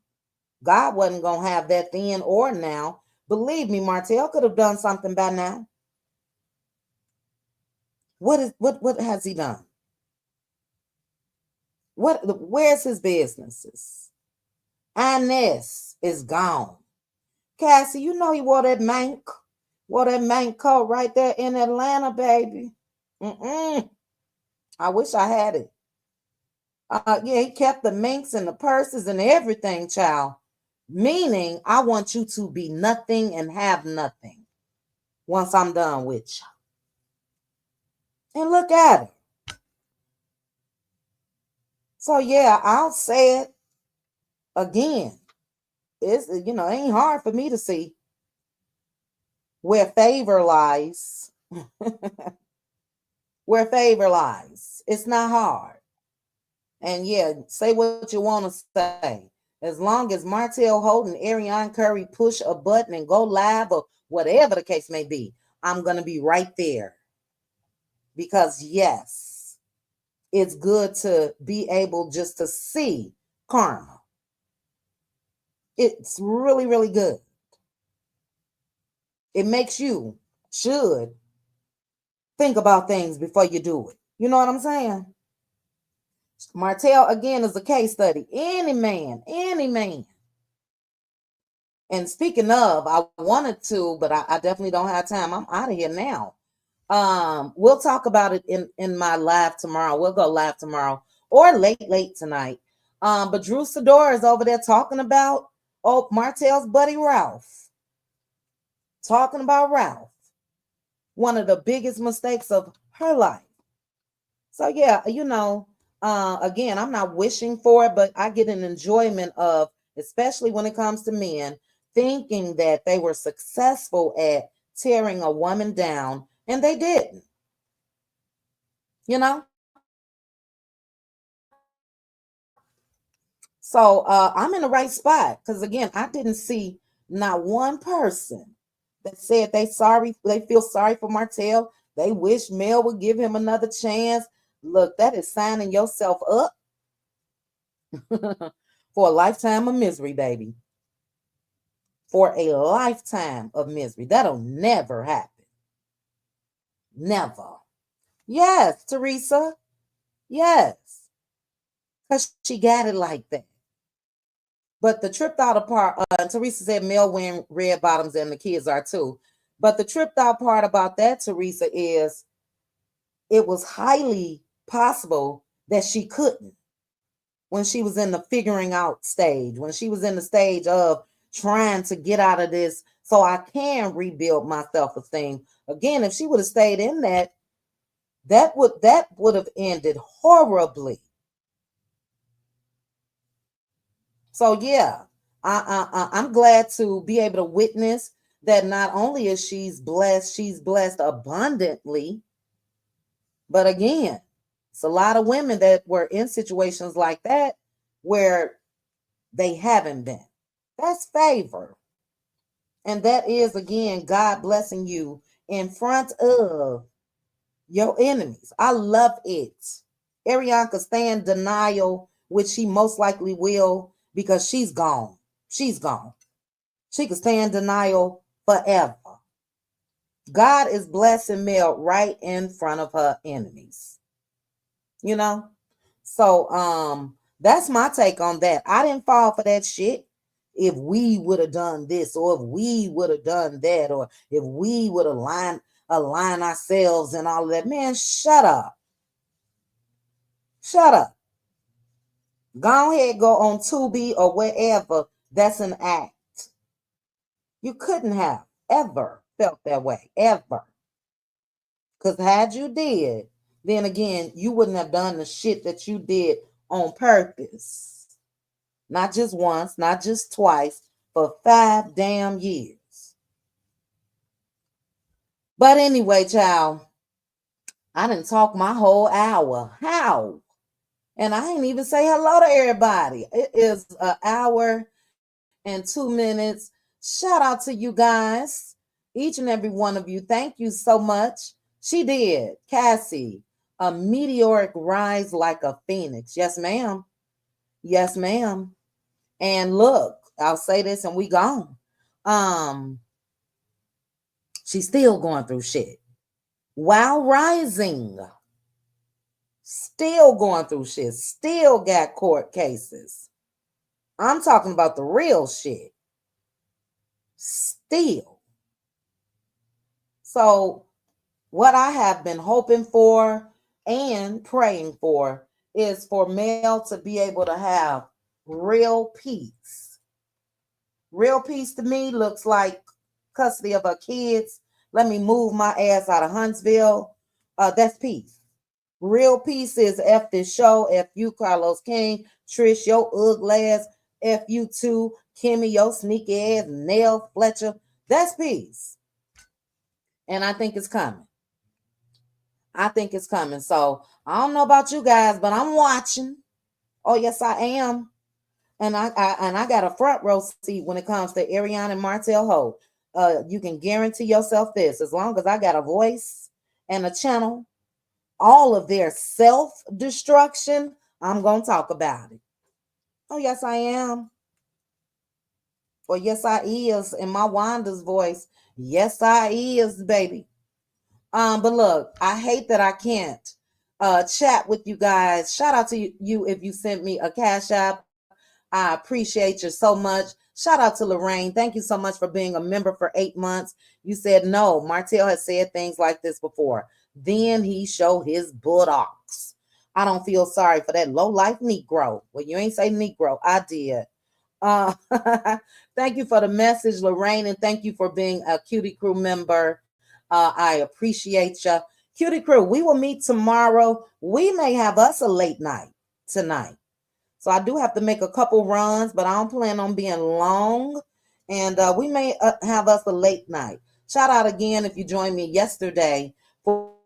God wasn't going to have that then or now. Believe me, Martell could have done something by now. What has he done? Where's his businesses? Inez is gone. Cassie, you know he wore that mank coat right there in Atlanta, baby. I wish I had it. Yeah, he kept the minks and the purses and everything, child. Meaning, I want you to be nothing and have nothing once I'm done with you. And look at it. So yeah, I'll say it again. It's, it ain't hard for me to see where favor lies. Where favor lies. It's not hard. And yeah, say what you want to say. As long as Martell Holt and Ariane Curry push a button and go live or whatever the case may be, I'm going to be right there. Because yes, it's good to be able just to see karma. It's really, really good. It makes you should think about things before you do it. You know what I'm saying? Martell, again, is a case study. Any man. And speaking of, I wanted to, but I definitely don't have time. I'm out of here now. We'll talk about it in my live tomorrow. We'll go live tomorrow or late tonight. But Drew Sidor is over there talking about Martell's buddy Ralph. Talking about Ralph. One of the biggest mistakes of her life. So yeah, again, I'm not wishing for it, but I get an enjoyment of, especially when it comes to men, thinking that they were successful at tearing a woman down, and they didn't. So I'm in the right spot because, again, I didn't see not one person that said they feel sorry for Martell. They wish Mel would give him another chance. Look, that is signing yourself up for a lifetime of misery, baby. For a lifetime of misery. That'll never happen. Never. Yes, Teresa. Yes. Because she got it like that. But the tripped out part, Teresa said Mel wearing red bottoms and the kids are too. But the tripped out part about that, Teresa, is it was highly possible that she couldn't when she was in the figuring out stage, when she was in the stage of trying to get out of this so I can rebuild my self-esteem. Again, if she would have stayed in that, that would have ended horribly. So yeah, I'm glad to be able to witness that not only is she's blessed abundantly, but again, it's a lot of women that were in situations like that where they haven't been. That's favor. And that is, again, God blessing you in front of your enemies. I love it. Ariane could stay in denial, which she most likely will, because she's gone. She's gone. She could stay in denial forever. God is blessing Mel right in front of her enemies. You know? So that's my take on that. I didn't fall for that shit. If we would have done this, or if we would have done that, or if we would align ourselves and all of that, man, shut up. Shut up. Go ahead, go on Tubi or wherever. That's an act. You couldn't have ever felt that way, ever. Because had you did, then again, you wouldn't have done the shit that you did on purpose. Not just once, not just twice, for 5 damn years. But anyway, child, I didn't talk my whole hour. How? And I ain't even say hello to everybody. It is an hour and 2 minutes. Shout out to you guys, each and every one of you. Thank you so much. She did. Cassie, a meteoric rise like a phoenix. Yes, ma'am. Yes, ma'am. And look, I'll say this and we gone. She's still going through shit while rising. Still going through shit. Still got court cases. I'm talking about the real shit. Still. So what I have been hoping for and praying for is for Mel to be able to have real peace. Real peace to me looks like custody of her kids. Let me move my ass out of Huntsville. That's peace. Real peace is F this show, F you, Carlos King, Trish, your ugly ass, F you too, Kimmy, your sneaky ass, Nell Fletcher. That's peace. And I think it's coming. I think it's coming. So I don't know about you guys, but I'm watching. Oh, yes, I am. And I got a front row seat when it comes to Ariane and Martell Holt. You can guarantee yourself this: as long as I got a voice and a channel, all of their self-destruction, I'm gonna talk about it. Oh, yes, I am. Or yes, I is in my Wanda's voice. Yes, I is, baby. But look, I hate that I can't chat with you guys. Shout out to you if you sent me a cash app. I appreciate you so much. Shout out to Lorraine. Thank you so much for being a member for 8 months. You said no. Martell has said things like this before. Then he showed his buttocks. I don't feel sorry for that low life Negro. Well, you ain't say Negro. I did. Uh, thank you for the message, Lorraine, and thank you for being a Cutie Crew member. I appreciate you. Cutie Crew, we will meet tomorrow. We may have us a late night tonight. So I do have to make a couple runs, but I don't plan on being long. And we may have us a late night. Shout out again if you joined me yesterday for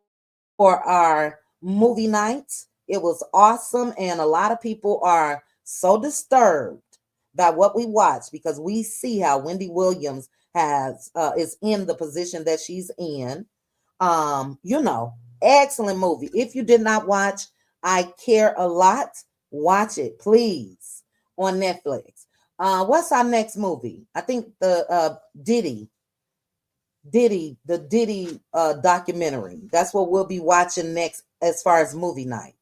our movie night. It was awesome. And a lot of people are so disturbed by what we watched because we see how Wendy Williams is in the position that she's in. You know, Excellent movie. If you did not watch I Care a Lot, watch it, please, on Netflix. What's our next movie? I think the Diddy documentary. That's what we'll be watching next as far as movie night.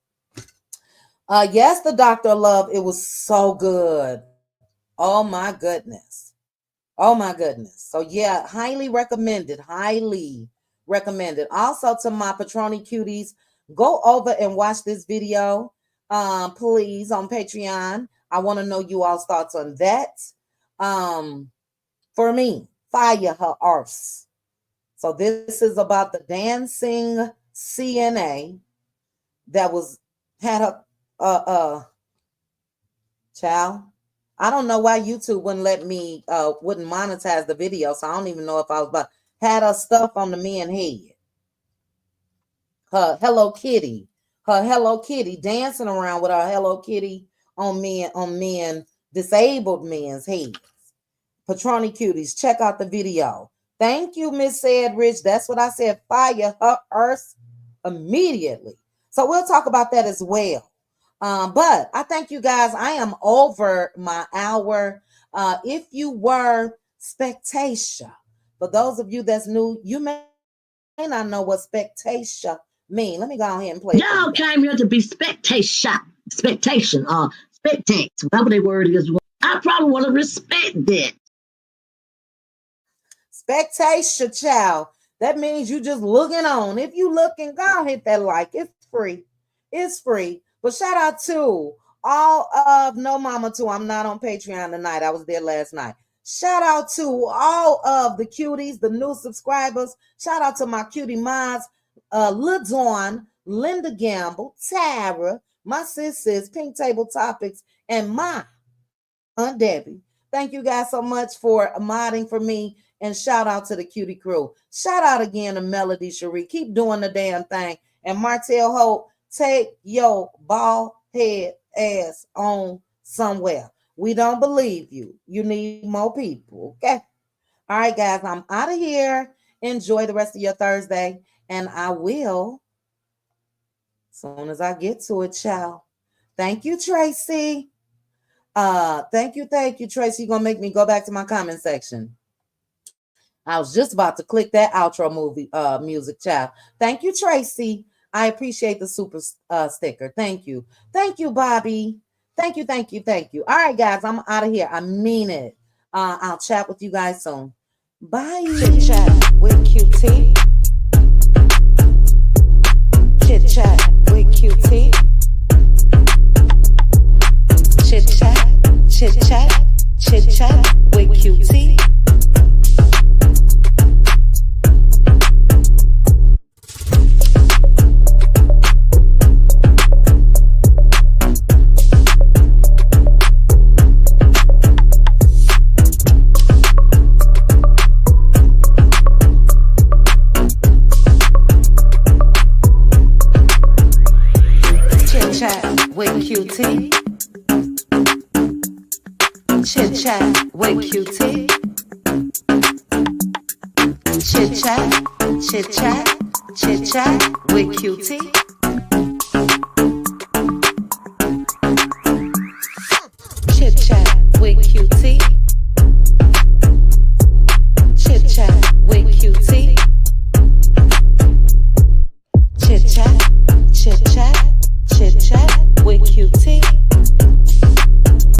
Yes, The Doctor of Love. It was so good. Oh my goodness. Oh my goodness. So yeah, highly recommended. Highly recommended. Also to my Patroni cuties, go over and watch this video, please, on Patreon. I want to know you all's thoughts on that. For me, fire her arse. So this is about the dancing CNA that had a child. I don't know why YouTube wouldn't let me wouldn't monetize the video, so I don't even know if I was about had her stuff on the men head. Her Hello Kitty dancing around with her Hello Kitty on men disabled men's heads. Patroni cuties, check out the video. Thank you, Miss Rich. That's what I said. Fire her earth immediately. So we'll talk about that as well. But I thank you guys. I am over my hour. If you were spectator, for those of you that's new, you may not know what spectator mean. Let me go ahead and play. Y'all came here to be spectation, spectate, whatever the word is. I probably want to respect that. Spectator, child. That means you just looking on. If you looking, go hit that like. It's free. It's free. But shout out to all of No Mama too. I'm not on Patreon tonight. I was there last night. Shout out to all of the cuties, the new subscribers. Shout out to my cutie mods, LaDawn, Linda Gamble, Tara, my sis, Pink Table Topics, and my Aunt Debbie. Thank you guys so much for modding for me. And shout out to the cutie crew. Shout out again to Melody Cherie. Keep doing the damn thing. And Martell Holt, take your bald head ass on somewhere. We don't believe you. You need more people. Okay. All right, guys. I'm out of here. Enjoy the rest of your Thursday. And I will, as soon as I get to it, child. Thank you, Tracy. Thank you, Tracy. You're gonna make me go back to my comment section. I was just about to click that outro music, child. Thank you, Tracy. I appreciate the super sticker. Thank you. Thank you, Bobby. Thank you. All right, guys, I'm out of here. I mean it. I'll chat with you guys soon. Bye. Chit chat with QT. Chit chat with QT. Chit chat with QT. With QT. Chit chat with QT. Chit chat with QT.